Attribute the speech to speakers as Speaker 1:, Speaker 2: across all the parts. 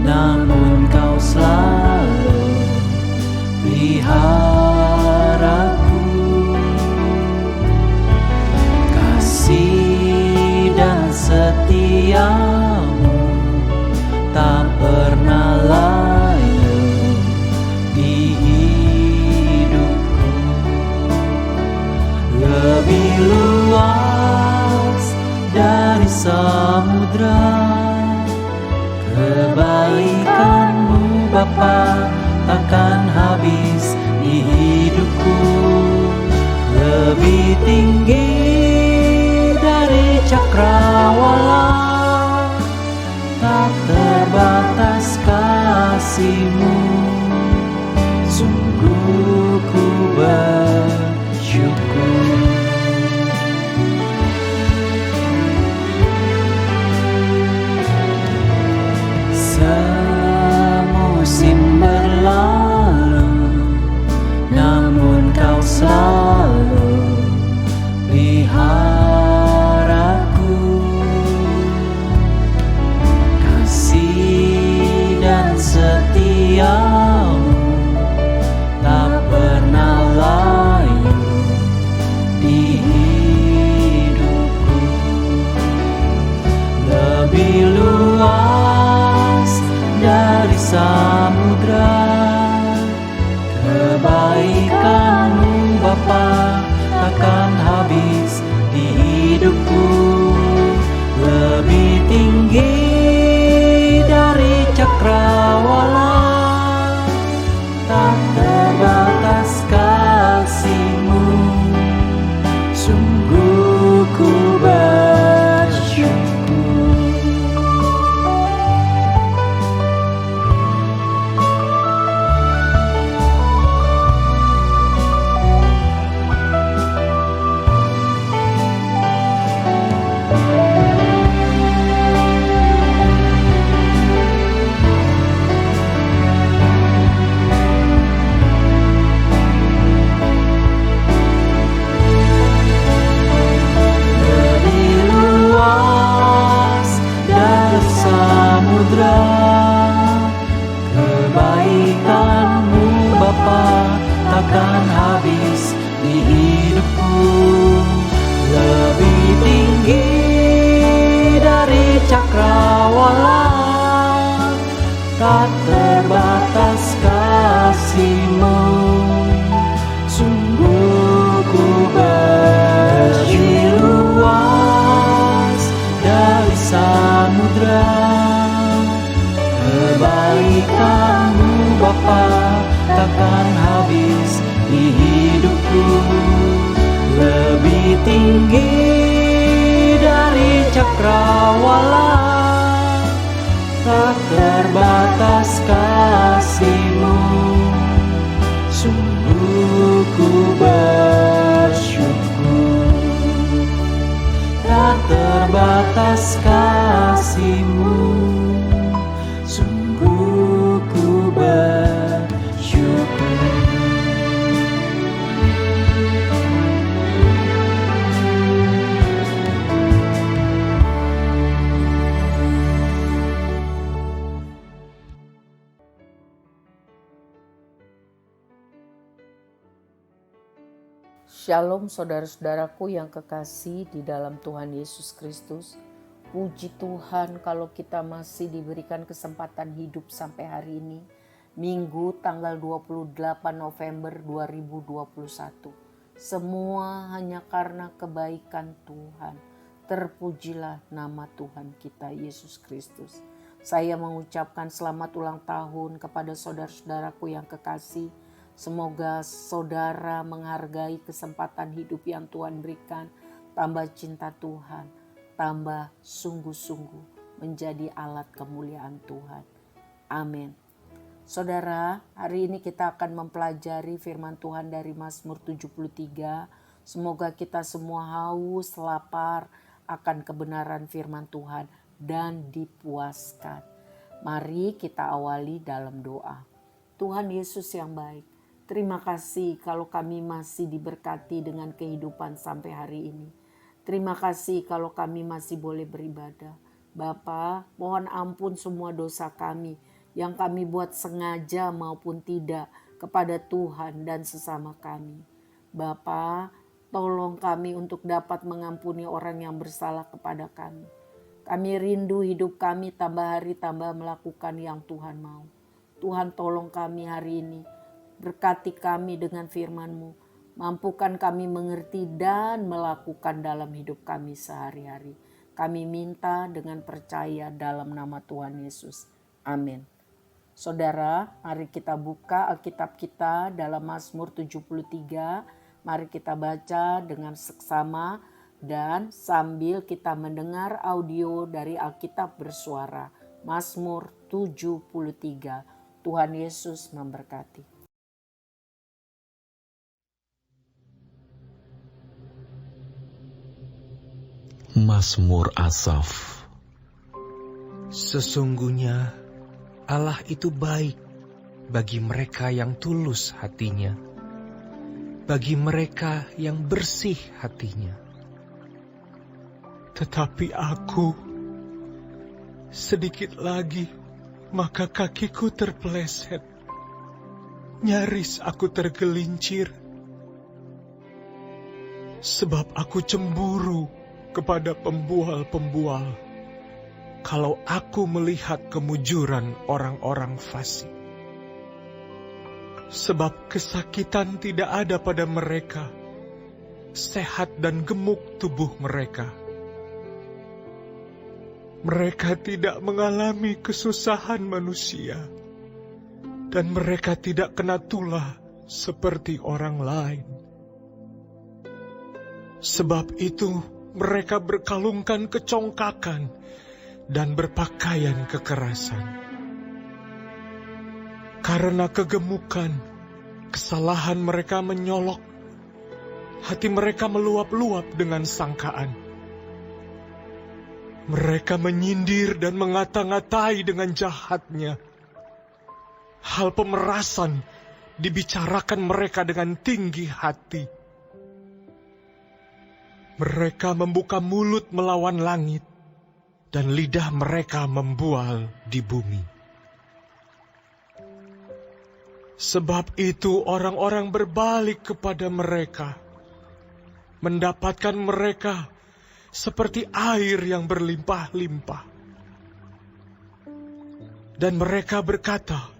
Speaker 1: namun Kau selalu peliharaku. Kasih dan setiamu tak pernah layu di hidupku. Lebih luas dari samudra kebaikan-Mu Bapa takkan habis di hidupku. Lebih tinggi dari cakrawala, tak terbatas kasih-Mu. Sungguh ku bersyukur. Semusim berlalu, namun Kau selalu peliharaku. Kasih dan setiamu tak pernah layu di hidupku. Lebih luas dari samudra kebaikan-Mu Bapa takkan habis di hidupku. Lebih tinggi dari cakrawala, tak terbatas kasih-Mu. Sungguh ku bersyukur. Kebaikan-Mu Bapa takkan habis di hidupku. Lebih tinggi dari cakrawala, tak terbatas kasih-Mu. Sungguh ku bersyukur. Luas dari samudra kebaikan-Mu Bapa takkan habis di hidupku. Lebih tinggi dari cakrawala, tak terbatas kasih-Mu. Sungguh ku bersyukur. Tak terbatas kasih-Mu. Sungguh ku bersyukur.
Speaker 2: Shalom saudara-saudaraku yang kekasih di dalam Tuhan Yesus Kristus. Puji Tuhan kalau kita masih diberikan kesempatan hidup sampai hari ini. Minggu tanggal 28 November 2021. Semua hanya karena kebaikan Tuhan. Terpujilah nama Tuhan kita Yesus Kristus. Saya mengucapkan selamat ulang tahun kepada saudara-saudaraku yang kekasih. Semoga saudara menghargai kesempatan hidup yang Tuhan berikan, tambah cinta Tuhan, tambah sungguh-sungguh menjadi alat kemuliaan Tuhan. Amin. Saudara, hari ini kita akan mempelajari firman Tuhan dari Mazmur 73. Semoga kita semua haus, lapar akan kebenaran firman Tuhan dan dipuaskan. Mari kita awali dalam doa. Tuhan Yesus yang baik, terima kasih kalau kami masih diberkati dengan kehidupan sampai hari ini. Terima kasih kalau kami masih boleh beribadah. Bapa, mohon ampun semua dosa kami yang kami buat sengaja maupun tidak kepada Tuhan dan sesama kami. Bapa, tolong kami untuk dapat mengampuni orang yang bersalah kepada kami. Kami rindu hidup kami tambah hari tambah melakukan yang Tuhan mau. Tuhan tolong kami hari ini, berkati kami dengan firman-Mu. Mampukan kami mengerti dan melakukan dalam hidup kami sehari-hari. Kami minta dengan percaya dalam nama Tuhan Yesus. Amin. Saudara, mari kita buka Alkitab kita dalam Mazmur 73. Mari kita baca dengan seksama dan sambil kita mendengar audio dari Alkitab bersuara. Mazmur 73. Tuhan Yesus memberkati.
Speaker 3: Mazmur Asaf.
Speaker 4: Sesungguhnya Allah itu baik bagi mereka yang tulus hatinya, bagi mereka yang bersih hatinya.
Speaker 5: Tetapi aku, sedikit lagi, maka kakiku terpeleset. Nyaris aku tergelincir. Sebab aku cemburu kepada pembual-pembual, kalau aku melihat kemujuran orang-orang fasik. Sebab kesakitan tidak ada pada mereka, sehat dan gemuk tubuh mereka. Mereka tidak mengalami kesusahan manusia, dan mereka tidak kena tulah seperti orang lain. Sebab itu mereka berkalungkan kecongkakan dan berpakaian kekerasan. Karena kegemukan, kesalahan mereka menyolok, hati mereka meluap-luap dengan sangkaan. Mereka menyindir dan mengata-ngatai dengan jahatnya. Hal pemerasan dibicarakan mereka dengan tinggi hati. Mereka membuka mulut melawan langit, dan lidah mereka membual di bumi. Sebab itu orang-orang berbalik kepada mereka, mendapatkan mereka seperti air yang berlimpah-limpah. Dan mereka berkata,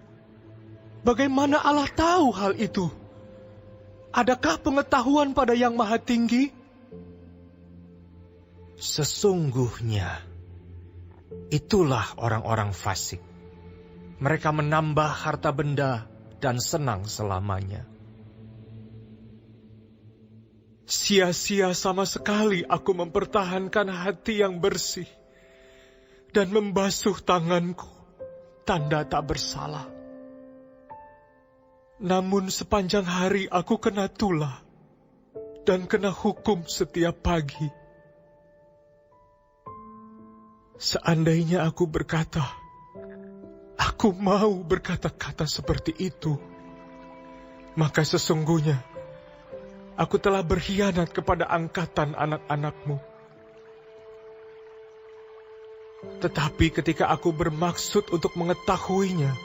Speaker 5: bagaimana Allah tahu hal itu? Adakah pengetahuan pada Yang Maha Tinggi?
Speaker 4: Sesungguhnya, itulah orang-orang fasik. Mereka menambah harta benda dan senang selamanya.
Speaker 5: Sia-sia sama sekali aku mempertahankan hati yang bersih dan membasuh tanganku, tanda tak bersalah. Namun sepanjang hari aku kena tulah dan kena hukum setiap pagi. Seandainya aku berkata, aku mau berkata-kata seperti itu, maka sesungguhnya aku telah berkhianat kepada angkatan anak-anak-Mu. Tetapi ketika aku bermaksud untuk mengetahuinya,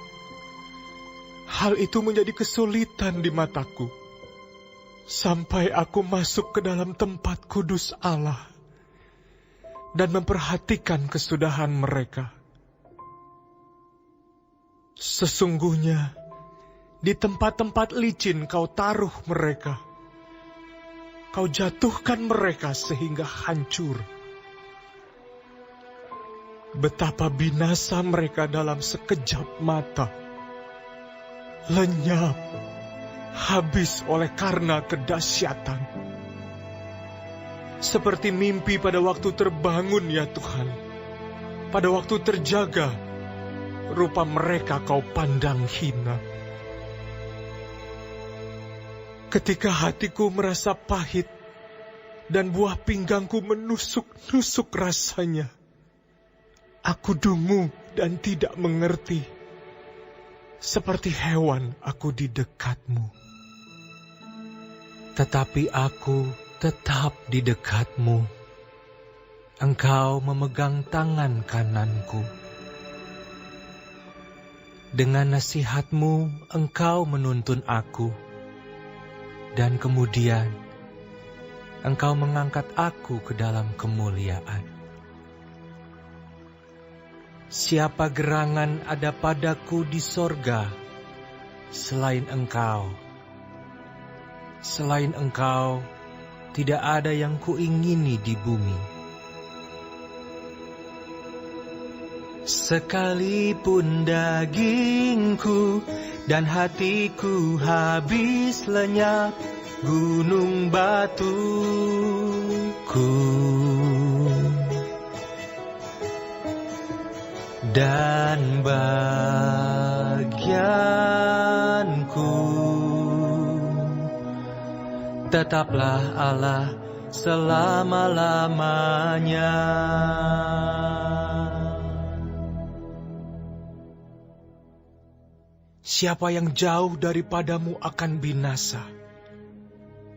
Speaker 5: hal itu menjadi kesulitan di mataku, sampai aku masuk ke dalam tempat kudus Allah dan memperhatikan kesudahan mereka. Sesungguhnya, di tempat-tempat licin kau taruh mereka. Kau jatuhkan mereka sehingga hancur. Betapa binasa mereka dalam sekejap mata. Lenyap, habis oleh karena kedahsyatan. Seperti mimpi pada waktu terbangun ya Tuhan. Pada waktu terjaga, rupa mereka kau pandang hina. Ketika hatiku merasa pahit, dan buah pinggangku menusuk-nusuk rasanya, aku dungu dan tidak mengerti. Seperti hewan aku di dekat-Mu.
Speaker 4: Tetapi aku tetap di dekat-Mu. Engkau memegang tangan kananku. Dengan nasihat-Mu Engkau menuntun aku, dan kemudian Engkau mengangkat aku ke dalam kemuliaan. Siapa gerangan ada padaku di sorga selain Engkau? Selain Engkau, tidak ada yang kuingini di bumi. Sekalipun dagingku dan hatiku habis lenyap, gunung batuku dan bagianku, tetaplah Allah selama-lamanya.
Speaker 5: Siapa yang jauh daripadamu akan binasa.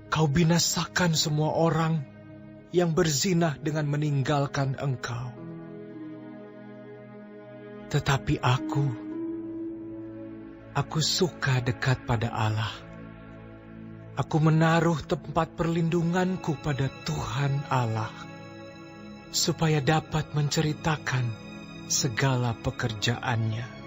Speaker 5: Kau binasakan semua orang yang berzinah dengan meninggalkan Engkau. Tetapi aku suka dekat pada Allah. Aku menaruh tempat perlindunganku pada Tuhan Allah, supaya dapat menceritakan segala pekerjaannya.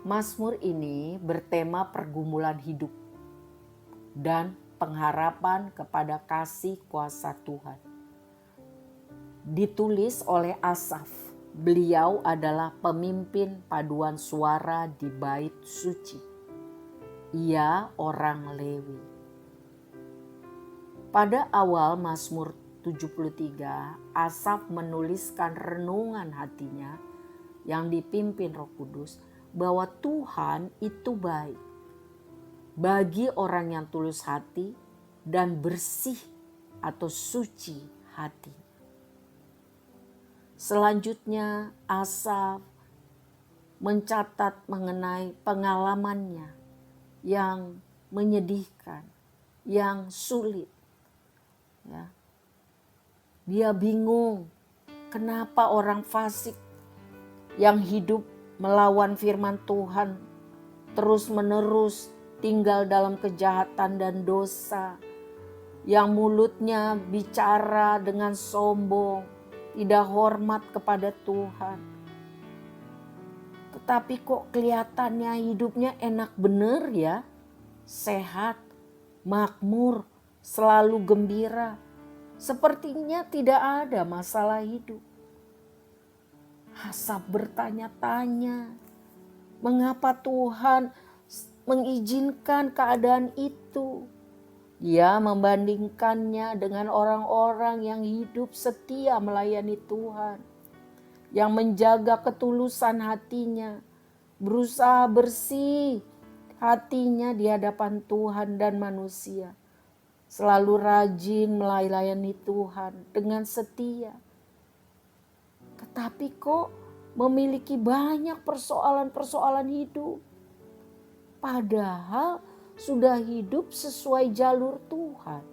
Speaker 2: Mazmur ini bertema pergumulan hidup dan pengharapan kepada kasih kuasa Tuhan. Ditulis oleh Asaf, beliau adalah pemimpin paduan suara di bait suci. Ia orang Lewi. Pada awal Mazmur 73, Asaf menuliskan renungan hatinya yang dipimpin Roh Kudus bahwa Tuhan itu baik bagi orang yang tulus hati dan bersih atau suci hati. Selanjutnya Asaf mencatat mengenai pengalamannya yang menyedihkan, yang sulit. Ya. Dia bingung kenapa orang fasik yang hidup melawan firman Tuhan terus-menerus tinggal dalam kejahatan dan dosa, yang mulutnya bicara dengan sombong, tidak hormat kepada Tuhan. Tetapi kok kelihatannya hidupnya enak bener ya, sehat, makmur, selalu gembira. Sepertinya tidak ada masalah hidup. Asaf bertanya-tanya, mengapa Tuhan mengizinkan keadaan itu? Dia membandingkannya dengan orang-orang yang hidup setia melayani Tuhan, yang menjaga ketulusan hatinya, berusaha bersih hatinya di hadapan Tuhan dan manusia, selalu rajin melayani Tuhan dengan setia. Tetapi kok memiliki banyak persoalan-persoalan hidup. Padahal sudah hidup sesuai jalur Tuhan.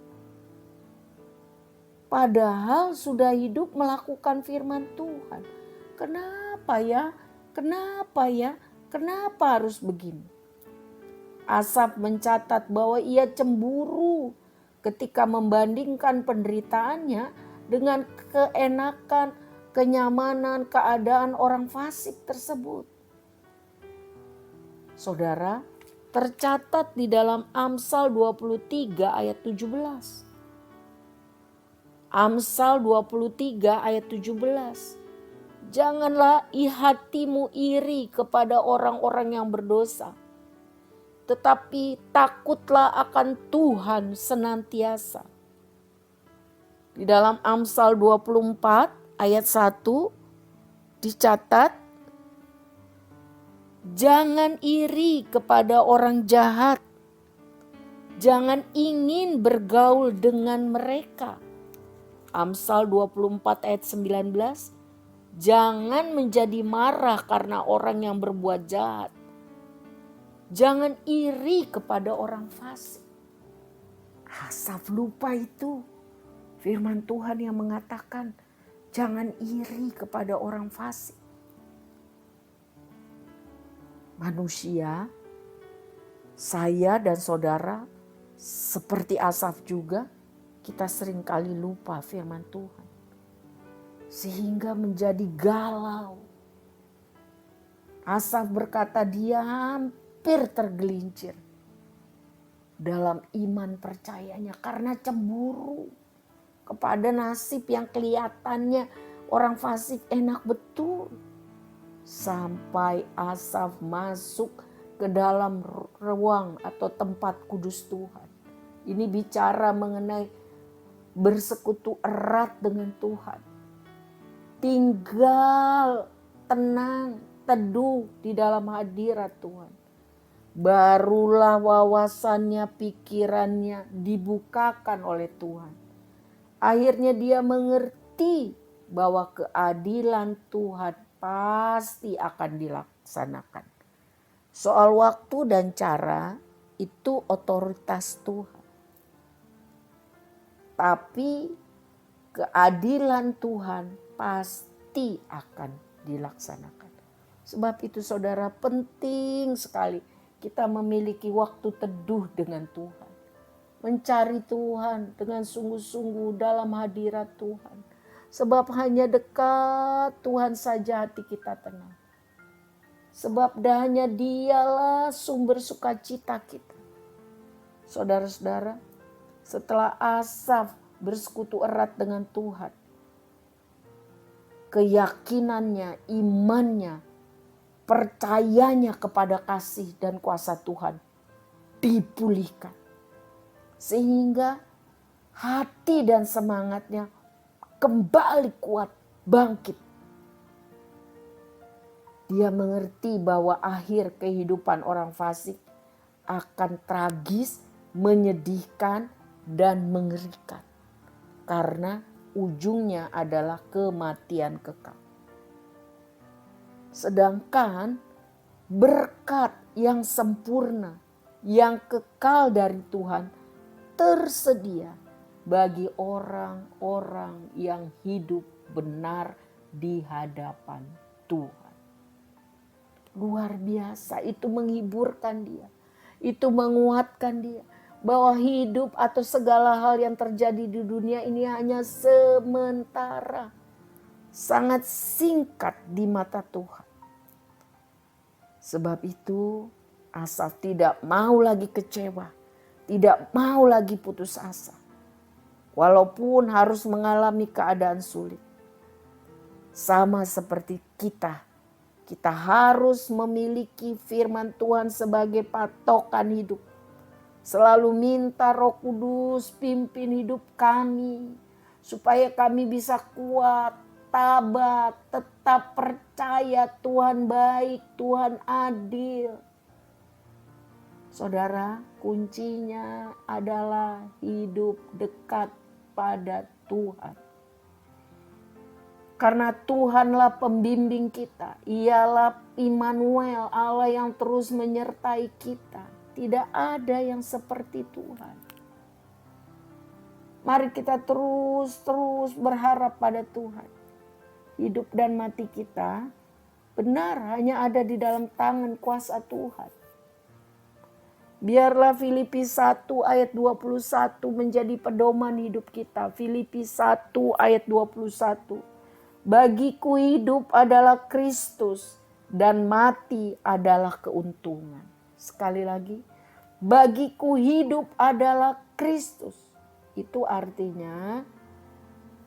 Speaker 2: Padahal sudah hidup melakukan firman Tuhan. Kenapa ya? Kenapa ya? Kenapa harus begini? Asaf mencatat bahwa ia cemburu ketika membandingkan penderitaannya dengan keenakan, kenyamanan, keadaan orang fasik tersebut. Saudara, tercatat di dalam Amsal 23 ayat 17. Amsal 23 ayat 17. Janganlah hatimu iri kepada orang-orang yang berdosa, tetapi takutlah akan Tuhan senantiasa. Di dalam Amsal 24 ayat 1 dicatat, jangan iri kepada orang jahat, jangan ingin bergaul dengan mereka. Amsal 24 ayat 19, jangan menjadi marah karena orang yang berbuat jahat. Jangan iri kepada orang fasik. Asaf lupa itu. Firman Tuhan yang mengatakan jangan iri kepada orang fasik. Manusia, saya dan saudara seperti Asaf juga, kita seringkali lupa firman Tuhan. Sehingga menjadi galau. Asaf berkata dia hampir tergelincir dalam iman percayanya karena cemburu kepada nasib yang kelihatannya orang fasik enak betul. Sampai Asaf masuk ke dalam ruang atau tempat kudus Tuhan. Ini bicara mengenai bersekutu erat dengan Tuhan. Tinggal tenang, teduh di dalam hadirat Tuhan. Barulah wawasannya, pikirannya dibukakan oleh Tuhan. Akhirnya dia mengerti bahwa keadilan Tuhan pasti akan dilaksanakan. Soal waktu dan cara itu otoritas Tuhan. Tapi keadilan Tuhan pasti akan dilaksanakan. Sebab itu saudara, penting sekali kita memiliki waktu teduh dengan Tuhan. Mencari Tuhan dengan sungguh-sungguh dalam hadirat Tuhan. Sebab hanya dekat Tuhan saja hati kita tenang. Sebab hanya Dialah sumber sukacita kita. Saudara-saudara, setelah Asaf bersekutu erat dengan Tuhan, keyakinannya, imannya, percayanya kepada kasih dan kuasa Tuhan dipulihkan. Sehingga hati dan semangatnya kembali kuat, bangkit. Dia mengerti bahwa akhir kehidupan orang fasik akan tragis, menyedihkan, dan mengerikan. Karena ujungnya adalah kematian kekal. Sedangkan berkat yang sempurna, yang kekal dari Tuhan tersedia bagi orang-orang yang hidup benar di hadapan Tuhan. Luar biasa, itu menghiburkan dia, itu menguatkan dia bahwa hidup atau segala hal yang terjadi di dunia ini hanya sementara, sangat singkat di mata Tuhan. Sebab itu Asaf tidak mau lagi kecewa, tidak mau lagi putus asa. Walaupun harus mengalami keadaan sulit. Sama seperti kita harus memiliki firman Tuhan sebagai patokan hidup. Selalu minta Roh Kudus pimpin hidup kami, supaya kami bisa kuat, tabah, tetap percaya Tuhan baik, Tuhan adil. Saudara, kuncinya adalah hidup dekat pada Tuhan. Karena Tuhanlah pembimbing kita. Ialah Immanuel, Allah yang terus menyertai kita. Tidak ada yang seperti Tuhan. Mari kita terus berharap pada Tuhan. Hidup dan mati kita benar hanya ada di dalam tangan kuasa Tuhan. Biarlah Filipi 1 ayat 21 menjadi pedoman hidup kita. Filipi 1 ayat 21. Bagiku hidup adalah Kristus dan mati adalah keuntungan. Sekali lagi, bagiku hidup adalah Kristus. Itu artinya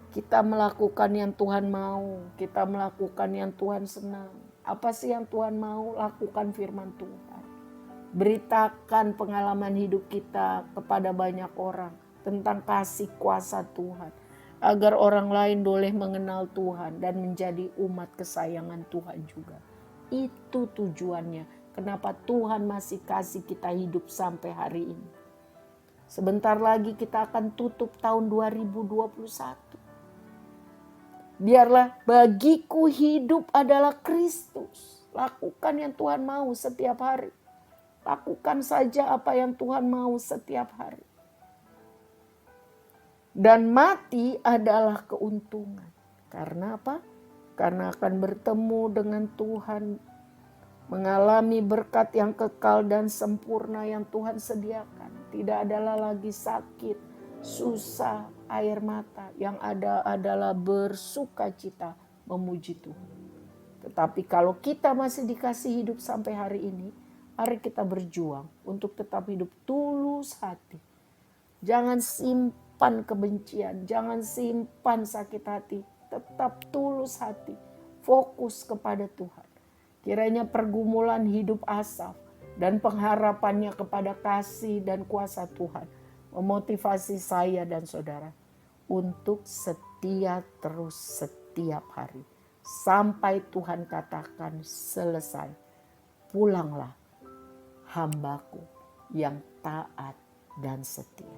Speaker 2: kita melakukan yang Tuhan mau, kita melakukan yang Tuhan senang. Apa sih yang Tuhan mau? Lakukan firman Tuhan. Beritakan pengalaman hidup kita kepada banyak orang tentang kasih kuasa Tuhan. Agar orang lain boleh mengenal Tuhan dan menjadi umat kesayangan Tuhan juga. Itu tujuannya. Kenapa Tuhan masih kasih kita hidup sampai hari ini. Sebentar lagi kita akan tutup tahun 2021. Biarlah bagiku hidup adalah Kristus. Lakukan yang Tuhan mau setiap hari. Lakukan saja apa yang Tuhan mau setiap hari. Dan mati adalah keuntungan. Karena apa? Karena akan bertemu dengan Tuhan, mengalami berkat yang kekal dan sempurna yang Tuhan sediakan. Tidak adalah lagi sakit, susah, air mata. Yang ada adalah bersukacita memuji Tuhan. Tetapi kalau kita masih dikasih hidup sampai hari ini, mari kita berjuang untuk tetap hidup tulus hati. Jangan simpan kebencian, jangan simpan sakit hati. Tetap tulus hati, fokus kepada Tuhan. Kiranya pergumulan hidup Asaf dan pengharapannya kepada kasih dan kuasa Tuhan memotivasi saya dan saudara untuk setia terus setiap hari. Sampai Tuhan katakan selesai. Pulanglah hambaku yang taat dan setia.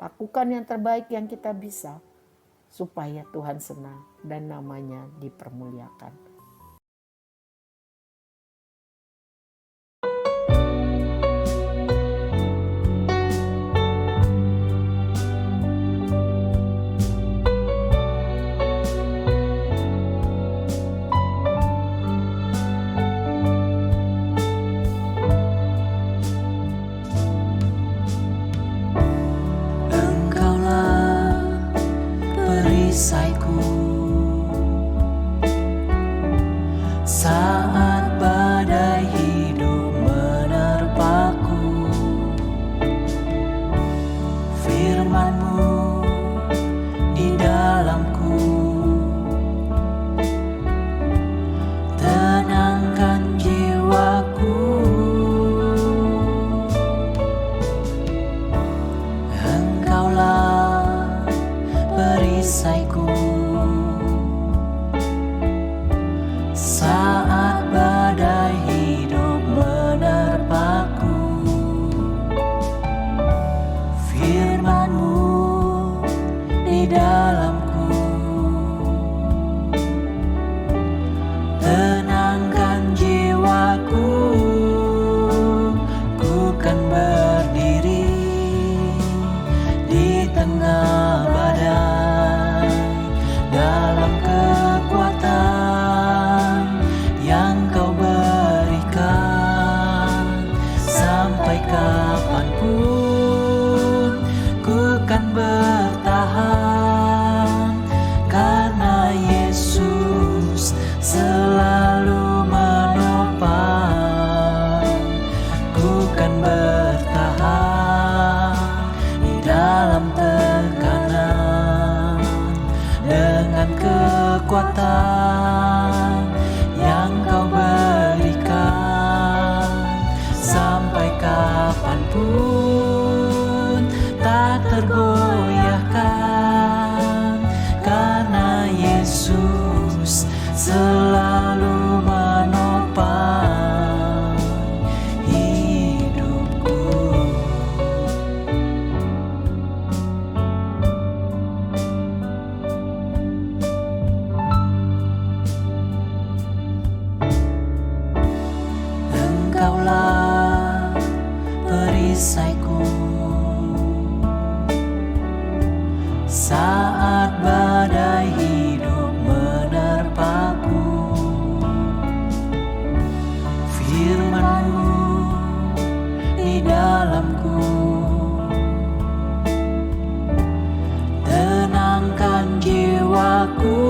Speaker 2: Lakukan yang terbaik yang kita bisa supaya Tuhan senang dan namanya dipermuliakan.
Speaker 1: Perisaiku saat badai hidup menerpaku, firman-Mu di dalamku tenangkan jiwaku. Engkaulah perisaiku saat badai hidup menerpaku, firman-Mu di dalamku tenangkan jiwaku. Ku kan berdiri di tengah badai dalam kekuatan yang Kau berikan. Sampai kapanpun ku kan bertahan, karena Yesus selalu menopang. Ku kan bertahan di dalam tekanan dengan kekuatan yang Kau berikan. Sampai kapanpun tak tergoyahkan, karena Yesus selalu menopang hidupku. Engkaulah perisaiku saat badai hidup menerpaku, firman-Mu di dalamku tenangkan jiwaku.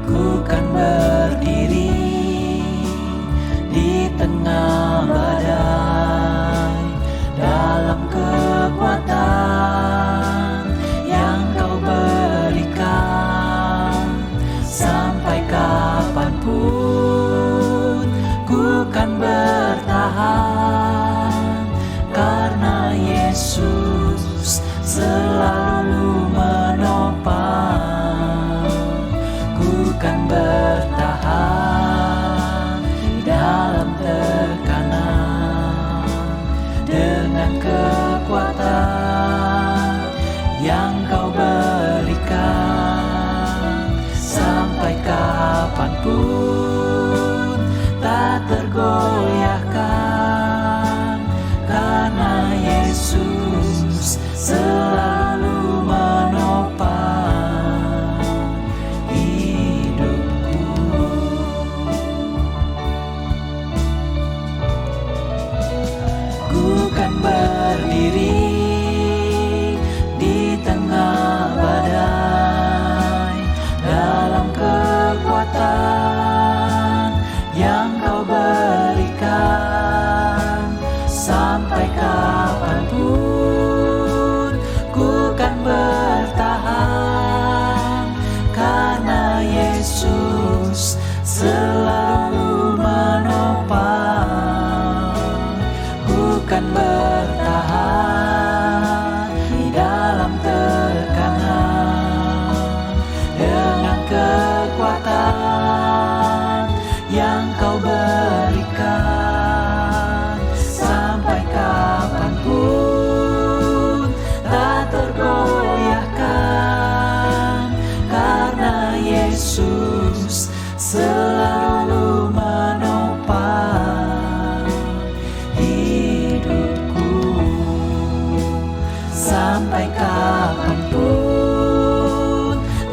Speaker 1: Ku kan berdiri di tengah badai dalam kekuatan yang Kau berikan. Sampai kapanpun ku kan bertahan, karena Yesus selalu menopang. Ku kan bertahan di dalam tekanan dengan kekuatan yang Kau berikan. Sampai kapanpun tak tergoyahkan, karena Yesus selalu sampai kapanpun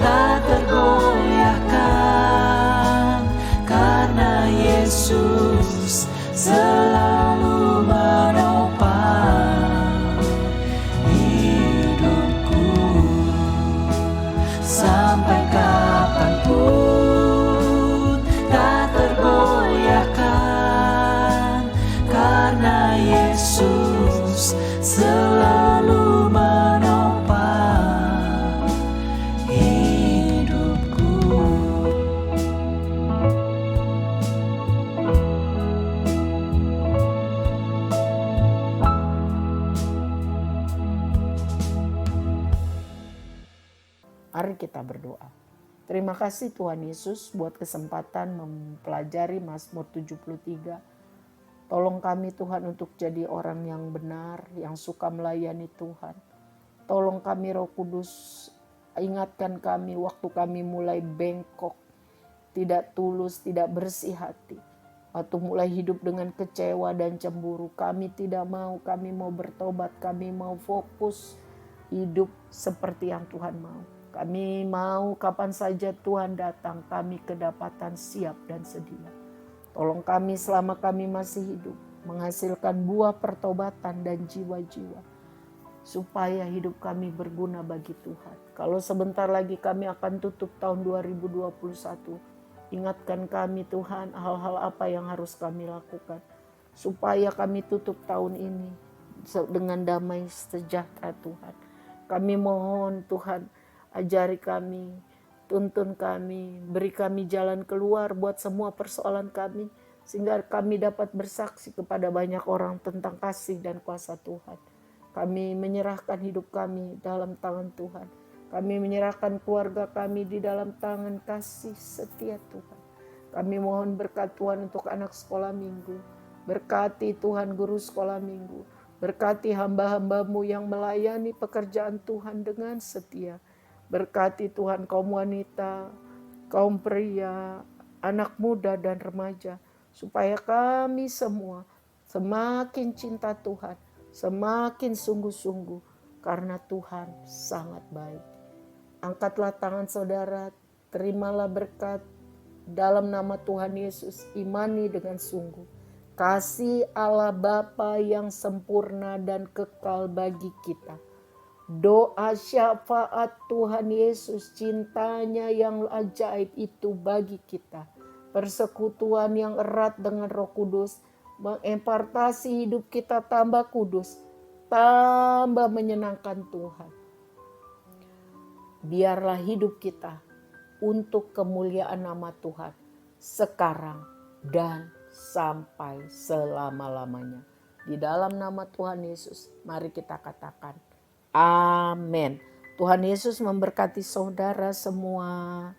Speaker 1: tak tergoyahkan, karena Yesus selalu menopang hidupku. Sampai kapanpun tak tergoyahkan, karena Yesus selalu menopang hidupku.
Speaker 2: Mari kita berdoa. Terima kasih Tuhan Yesus buat kesempatan mempelajari Mazmur 73. Tolong kami Tuhan untuk jadi orang yang benar, yang suka melayani Tuhan. Tolong kami Roh Kudus, ingatkan kami waktu kami mulai bengkok, tidak tulus, tidak bersih hati. Waktu mulai hidup dengan kecewa dan cemburu, kami tidak mau, kami mau bertobat, kami mau fokus hidup seperti yang Tuhan mau. Kami mau kapan saja Tuhan datang, kami kedapatan siap dan sedia. Tolong kami selama kami masih hidup, menghasilkan buah pertobatan dan jiwa-jiwa, supaya hidup kami berguna bagi Tuhan. Kalau sebentar lagi kami akan tutup tahun 2021, ingatkan kami Tuhan hal-hal apa yang harus kami lakukan, supaya kami tutup tahun ini dengan damai sejahtera Tuhan. Kami mohon Tuhan, ajari kami, tuntun kami, beri kami jalan keluar buat semua persoalan kami, sehingga kami dapat bersaksi kepada banyak orang tentang kasih dan kuasa Tuhan. Kami menyerahkan hidup kami dalam tangan Tuhan. Kami menyerahkan keluarga kami di dalam tangan kasih setia Tuhan. Kami mohon berkat Tuhan untuk anak sekolah minggu. Berkati Tuhan guru sekolah minggu. Berkati hamba-hambamu yang melayani pekerjaan Tuhan dengan setia. Berkati Tuhan kaum wanita, kaum pria, anak muda dan remaja, supaya kami semua semakin cinta Tuhan, semakin sungguh-sungguh, karena Tuhan sangat baik. Angkatlah tangan saudara, terimalah berkat dalam nama Tuhan Yesus, imani dengan sungguh. Kasih Allah Bapa yang sempurna dan kekal bagi kita. Doa syafaat Tuhan Yesus, cintanya yang ajaib itu bagi kita. Persekutuan yang erat dengan Roh Kudus, mengimpartasi hidup kita tambah kudus, tambah menyenangkan Tuhan. Biarlah hidup kita untuk kemuliaan nama Tuhan, sekarang dan sampai selama-lamanya. Di dalam nama Tuhan Yesus, mari kita katakan, amin. Tuhan Yesus memberkati saudara semua.